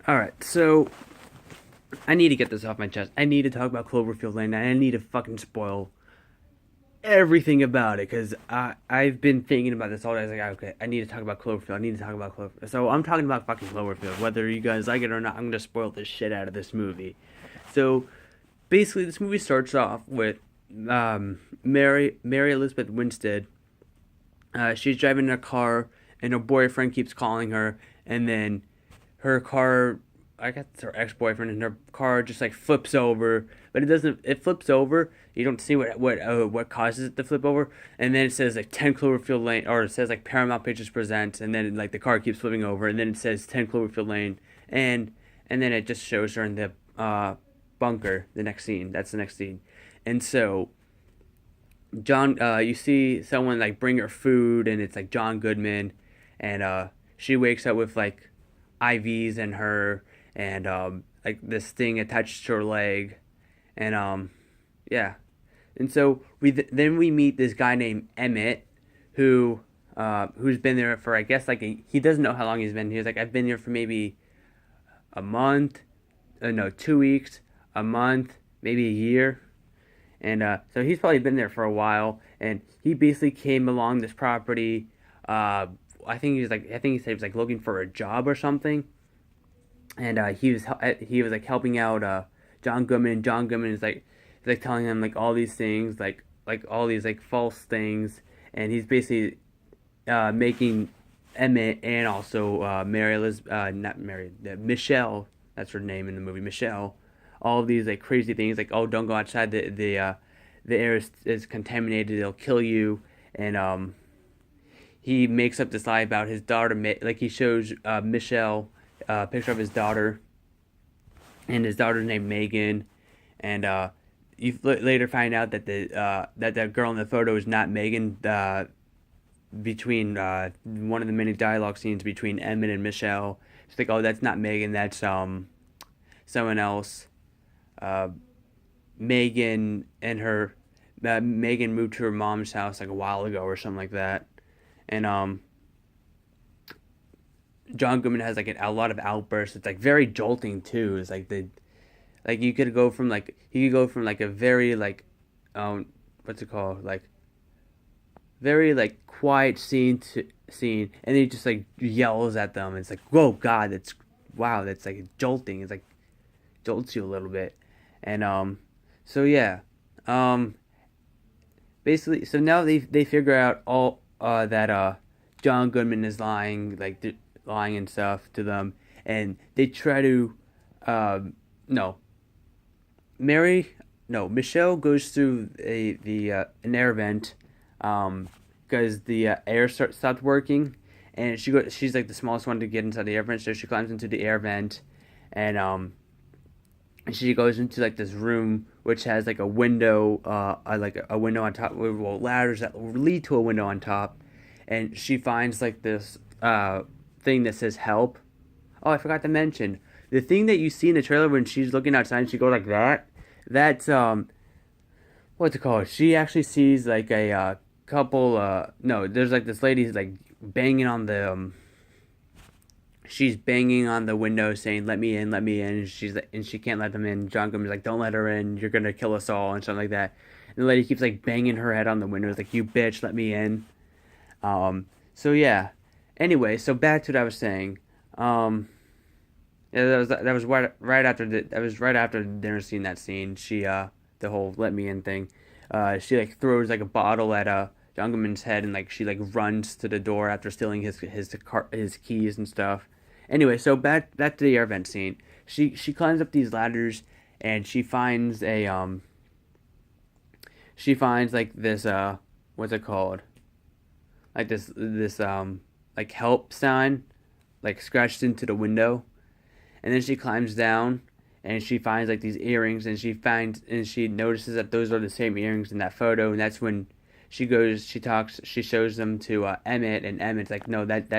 All right, so I need to get this off my chest. I need to talk about Cloverfield Lane. And I need to fucking spoil everything about it because I've been thinking about this all day. I was like, okay, I need to talk about Cloverfield. I need to talk about Cloverfield. So I'm talking about fucking Cloverfield. Whether you guys like it or not, I'm gonna spoil the shit out of this movie. So basically, this movie starts off with Mary Elizabeth Winstead. She's driving in a car, and her boyfriend keeps calling her, and then her car, I guess it's her ex-boyfriend, and her car just like flips over, but it doesn't. It flips over. You don't see what causes it to flip over, and then it says like 10 Cloverfield Lane, or it says like Paramount Pictures presents, and then like the car keeps flipping over, and then it says 10 Cloverfield Lane, and then it just shows her in the bunker. The next scene. That's the next scene, and so you see someone like bring her food, and it's like John Goodman, and she wakes up with like IVs in her, and like this thing attached to her leg, and yeah, and so then we meet this guy named Emmett, who's been there for I guess like he doesn't know how long he's been. He's like I've been here for maybe a month, no 2 weeks, a month, maybe a year, and so he's probably been there for a while, and he basically came along this property. I think he said he was like looking for a job or something, and he was like helping out John Goodman. John Goodman is like telling him like all these things, like all these like false things, and he's basically making Emmett and also Mary Liz, not Mary, Michelle. That's her name in the movie, Michelle. All of these like crazy things, like oh, don't go outside. The air is contaminated. It'll kill you. And he makes up this lie about his daughter. Like he shows Michelle a picture of his daughter, and his daughter's named Megan. And you later find out that the girl in the photo is not Megan. Between one of the many dialogue scenes between Emmett and Michelle, she's like, "Oh, that's not Megan. That's someone else." Uh, Megan moved to her mom's house like a while ago or something like that, and John Goodman has like a lot of outbursts. It's like very jolting too. It's like the like you could go from like a very like um what's it called, like very like quiet scene, and then he just like yells at them. It's like, whoa, God, that's wow, that's like jolting. It's like jolts you a little bit, and so yeah, um, basically, so now they figure out all that John Goodman is lying, like lying and stuff to them, and they try to no, Mary, no, Michelle goes through the an air vent, because the stopped working, and she's like the smallest one to get inside the air vent, so she climbs into the air vent, and she goes into like this room which has like a window, like a window on top, well, ladders that lead to a window on top, and she finds like this thing that says help. Oh, I forgot to mention the thing that you see in the trailer when she's looking outside and she goes like that. That's what's it called? She actually sees like a couple. No, there's like this lady who's like banging on the she's banging on the window saying let me in, let me in, and she can't let them in. John Gummer's like, don't let her in, you're gonna kill us all, and something like that. And the lady keeps like banging her head on the window, it's like, you bitch, let me in. So yeah, anyway, so back to what I was saying. Yeah, that was right after the dinner scene. That scene, she the whole let me in thing, she like throws like a bottle at John Goodman's head, and like she like runs to the door after stealing his keys and stuff. Anyway, so back to the air vent scene. She climbs up these ladders, and she finds like this what's it called, like this like help sign, like scratched into the window, and then she climbs down, and she finds like these earrings, and she notices that those are the same earrings in that photo, and that's when she shows them to Emmett, and Emmett's like, no, she's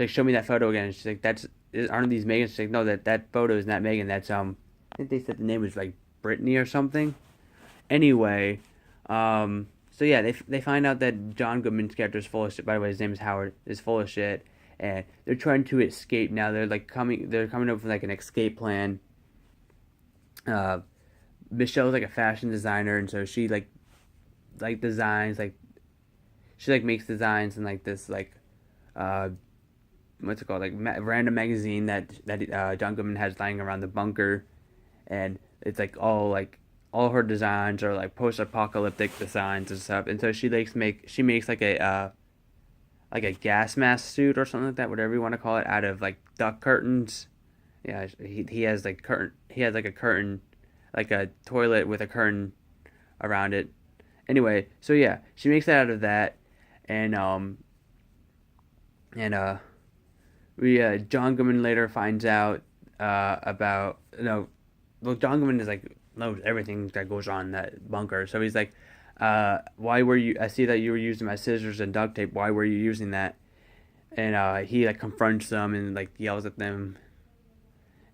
like, show me that photo again. And she's like, aren't these Megan? She's like, no, that photo is not Megan. That's I think they said the name was like Brittany or something. Anyway, so yeah, they find out that John Goodman's character is full of shit. By the way, his name is Howard. Is full of shit, and they're trying to escape now. They're coming up with like an escape plan. Uh, Michelle's like a fashion designer, and so she designs like she like makes designs and like this like uh what's it called, like random magazine that John Goodman has lying around the bunker, and it's all her designs are like post-apocalyptic designs and stuff, and so she makes like a gas mask suit or something like that, whatever you want to call it, out of like duck curtains. Yeah, he has like curtain. He has like a curtain, like a toilet with a curtain around it. Anyway, so yeah, she makes it out of that, and and we John Goodman later finds out about no, well, John Goodman is like knows everything that goes on in that bunker, so he's like, why were you? I see that you were using my scissors and duct tape. Why were you using that? And he like confronts them and like yells at them,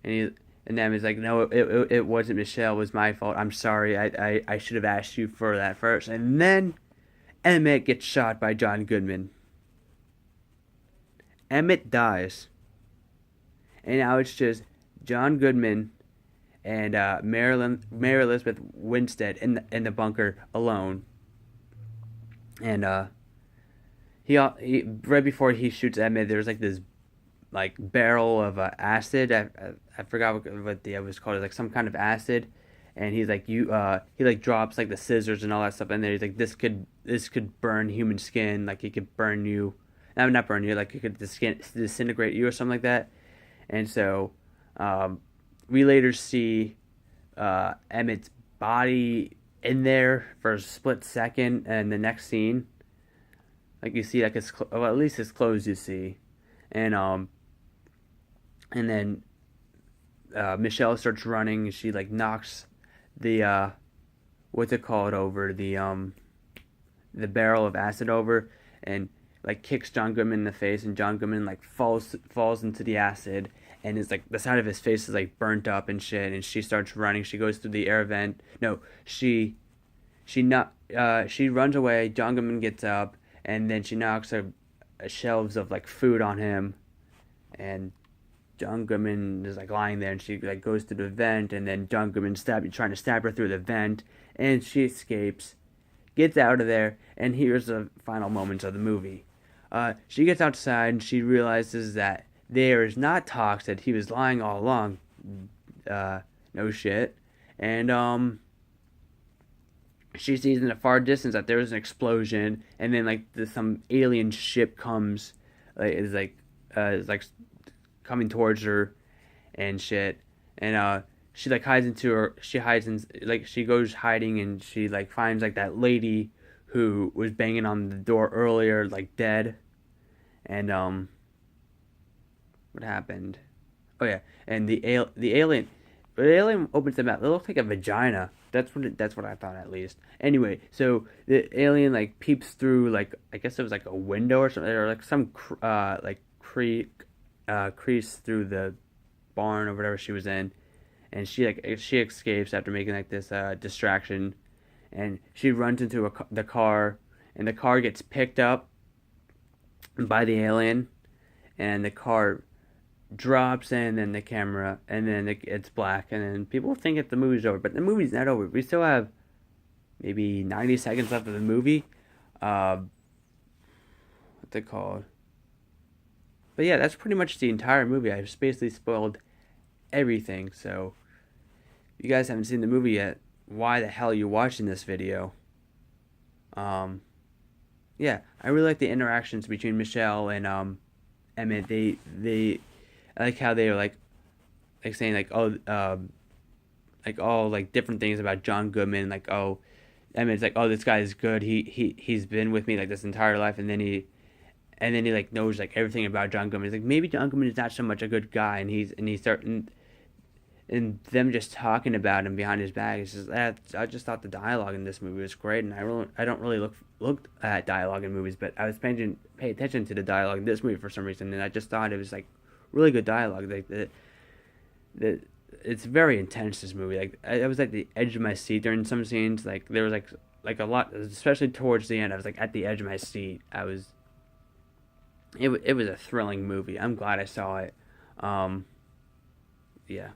and he and then he's like, no, it wasn't Michelle. It was my fault. I'm sorry. I should have asked you for that first. And then Emmett gets shot by John Goodman. Emmett dies, and now it's just John Goodman and Mary Elizabeth Winstead in the bunker alone. And he right before he shoots Emmett, there's like this like barrel of acid. I forgot what the it was called. It's like some kind of acid, and he's like he like drops like the scissors and all that stuff in there. He's like this could burn human skin. Like it could burn you, no, not burn you. Like it could disintegrate you or something like that. And so we later see Emmett's body in there for a split second, and the next scene, like you see like well, at least his clothes you see, and and then Michelle starts running. She like knocks the what's it called over the barrel of acid over, and like kicks John Goodman in the face, and John Goodman like falls into the acid, and it's like the side of his face is like burnt up and shit, and she starts running. She goes through the air vent. No, she runs away. John Goodman gets up, and then she knocks a shelves of like food on him, and John Goodman is like lying there, and she like goes to the vent, and then John Goodman trying to stab her through the vent, and she escapes, gets out of there, and here's the final moments of the movie. She gets outside, and she realizes that there is not Tox, that he was lying all along. No shit. And she sees in the far distance that there is an explosion, and then like some alien ship comes, is like coming towards her and shit, and she like she hides in, like she goes hiding, and she like finds like that lady who was banging on the door earlier, like dead. And what happened? Oh yeah, and the alien opens the mouth. It looks like a vagina. That's what I thought, at least. Anyway, so the alien like peeps through, like I guess it was like a window or something, or like some crease through the barn or whatever she was in, and she escapes after making like this distraction, and she runs into the car, and the car gets picked up by the alien, and the car drops, and then the camera, and then it's black, and then people think that the movie's over, but the movie's not over. We still have maybe 90 seconds left of the movie. What's it called? But yeah, that's pretty much the entire movie. I just basically spoiled everything. So if you guys haven't seen the movie yet, why the hell are you watching this video? Yeah, I really like the interactions between Michelle and Emmett. I like how they are like saying like all like different things about John Goodman. Like, oh, Emmett's like, oh, this guy is good. He's been with me like this entire life, and then he like knows like everything about John Goodman. He's like, maybe John Goodman is not so much a good guy, and he's starting, and them just talking about him behind his back. It's just that I just thought the dialogue in this movie was great, and I don't really look at dialogue in movies, but I was pay attention to the dialogue in this movie for some reason, and I just thought it was like really good dialogue. Like the it's very intense, this movie. Like I was at the edge of my seat during some scenes. Like there was like a lot, especially towards the end. I was like at the edge of my seat. it was a thrilling movie. I'm glad I saw it. Um, yeah.